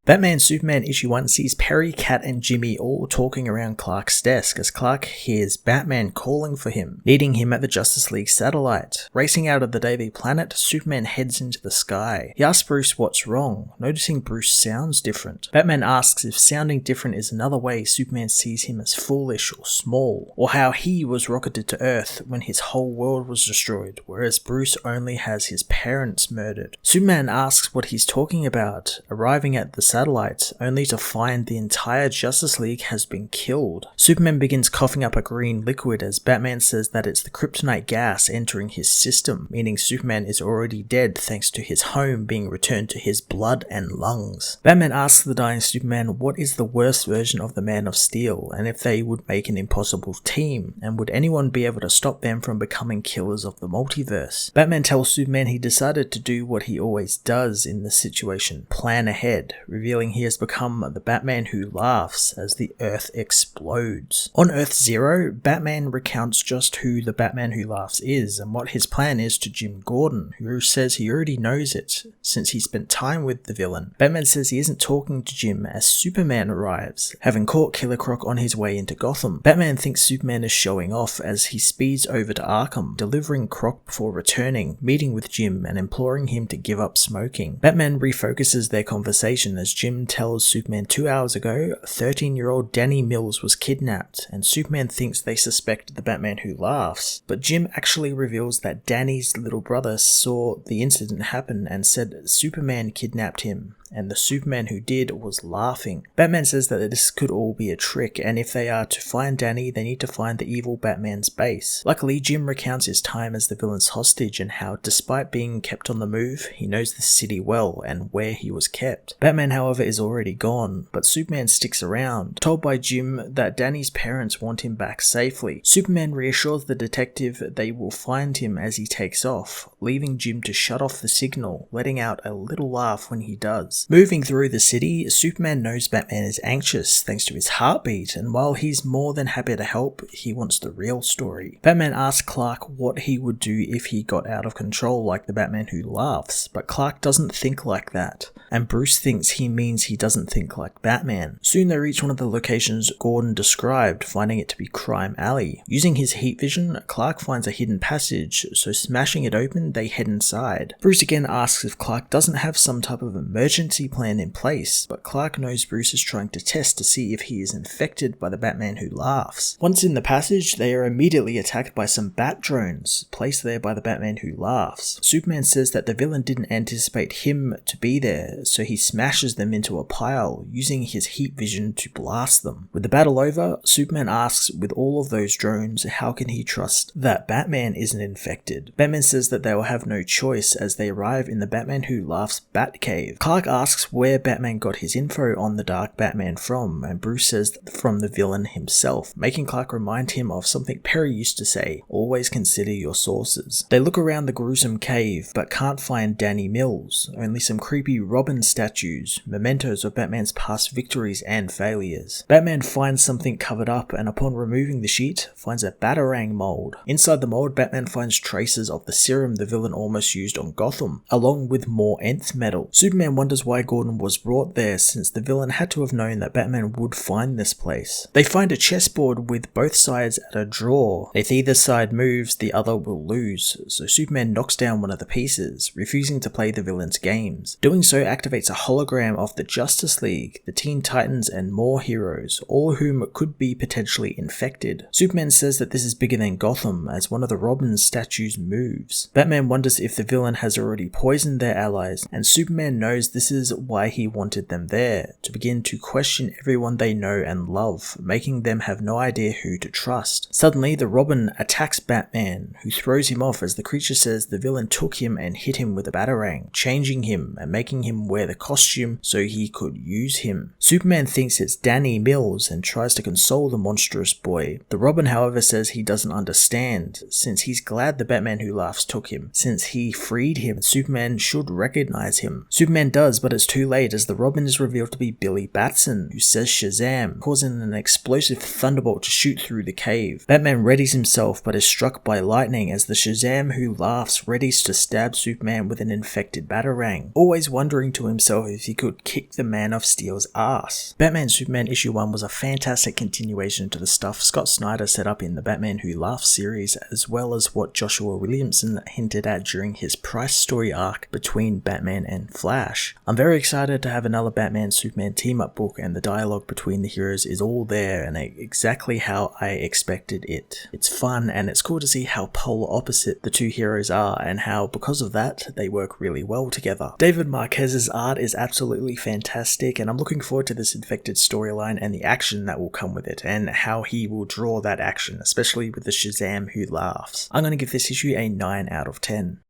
Batman Superman issue 1 sees Perry, Cat and Jimmy all talking around Clark's desk as Clark hears Batman calling for him, needing him at the Justice League satellite. Racing out of the Daily Planet, Superman heads into the sky. He asks Bruce what's wrong, noticing Bruce sounds different. Batman asks if sounding different is another way Superman sees him as foolish or small, or how he was rocketed to Earth when his whole world was destroyed, whereas Bruce only has his parents murdered. Superman asks what he's talking about, arriving at the satellite, only to find the entire Justice League has been killed. Superman begins coughing up a green liquid as Batman says that it's the kryptonite gas entering his system, meaning Superman is already dead thanks to his home being returned to his blood and lungs. Batman asks the dying Superman what is the worst version of the Man of Steel, and if they would make an impossible team, and would anyone be able to stop them from becoming killers of the multiverse. Batman tells Superman he decided to do what he always does in this situation, plan ahead, revealing he has become the Batman who laughs as the Earth explodes. On Earth Zero, Batman recounts just who the Batman who laughs is and what his plan is to Jim Gordon, who says he already knows it since he spent time with the villain. Batman says he isn't talking to Jim as Superman arrives, having caught Killer Croc on his way into Gotham. Batman thinks Superman is showing off as he speeds over to Arkham, delivering Croc before returning, meeting with Jim and imploring him to give up smoking. Batman refocuses their conversation as Jim tells Superman 2 hours ago 13-year-old Danny Mills was kidnapped, and Superman thinks they suspect the Batman who laughs, but Jim actually reveals that Danny's little brother saw the incident happen and said Superman kidnapped him, and the Superman who did was laughing. Batman says that this could all be a trick, and if they are to find Danny, they need to find the evil Batman's base. Luckily, Jim recounts his time as the villain's hostage and how, despite being kept on the move, he knows the city well and where he was kept. Batman, however, is already gone, but Superman sticks around, told by Jim that Danny's parents want him back safely. Superman reassures the detective they will find him as he takes off, leaving Jim to shut off the signal, letting out a little laugh when he does. Moving through the city, Superman knows Batman is anxious thanks to his heartbeat, and while he's more than happy to help, he wants the real story. Batman asks Clark what he would do if he got out of control like the Batman who laughs, but Clark doesn't think like that, and Bruce thinks he means he doesn't think like Batman. Soon they reach one of the locations Gordon described, finding it to be Crime Alley. Using his heat vision, Clark finds a hidden passage, so smashing it open, they head inside. Bruce again asks if Clark doesn't have some type of emergency plan in place, but Clark knows Bruce is trying to test to see if he is infected by the Batman who laughs. Once in the passage, they are immediately attacked by some bat drones, placed there by the Batman who laughs. Superman says that the villain didn't anticipate him to be there, so he smashes them into a pile, using his heat vision to blast them. With the battle over, Superman asks, with all of those drones, how can he trust that Batman isn't infected? Batman says that they will have no choice as they arrive in the Batman who laughs Batcave. Clark asks where Batman got his info on the Dark Batman from, and Bruce says from the villain himself, making Clark remind him of something Perry used to say, always consider your sources. They look around the gruesome cave, but can't find Danny Mills, only some creepy Robin statues, mementos of Batman's past victories and failures. Batman finds something covered up, and upon removing the sheet, finds a Batarang mold. Inside the mold, Batman finds traces of the serum the villain almost used on Gotham, along with more nth metal. Superman wonders why Gordon was brought there, since the villain had to have known that Batman would find this place. They find a chessboard with both sides at a draw. If either side moves, the other will lose, so Superman knocks down one of the pieces, refusing to play the villain's games. Doing so activates a hologram of the Justice League, the Teen Titans and more heroes, all of whom could be potentially infected. Superman says that this is bigger than Gotham, as one of the Robin statues moves. Batman wonders if the villain has already poisoned their allies, and Superman knows this is why he wanted them there, to begin to question everyone they know and love, making them have no idea who to trust. Suddenly, the Robin attacks Batman, who throws him off as the creature says the villain took him and hit him with a batarang, changing him and making him wear the costume so he could use him. Superman thinks it's Danny Mills and tries to console the monstrous boy. The Robin, however, says he doesn't understand, since he's glad the Batman who laughs took him. Since he freed him, Superman should recognize him. Superman does, but it's too late as the Robin is revealed to be Billy Batson, who says Shazam, causing an explosive thunderbolt to shoot through the cave. Batman readies himself but is struck by lightning as the Shazam who laughs readies to stab Superman with an infected batarang, always wondering to himself if he could kick the Man of Steel's ass. Batman Superman issue 1 was a fantastic continuation to the stuff Scott Snyder set up in the Batman Who Laughs series, as well as what Joshua Williamson hinted at during his Price story arc between Batman and Flash. I'm very excited to have another Batman Superman team-up book, and the dialogue between the heroes is all there and exactly how I expected it. It's fun and it's cool to see how polar opposite the two heroes are and how, because of that, they work really well together. David Marquez's art is absolutely fantastic, and I'm looking forward to this infected storyline and the action that will come with it, and how he will draw that action, especially with the Shazam Who Laughs. I'm going to give this issue a 9 out of 10.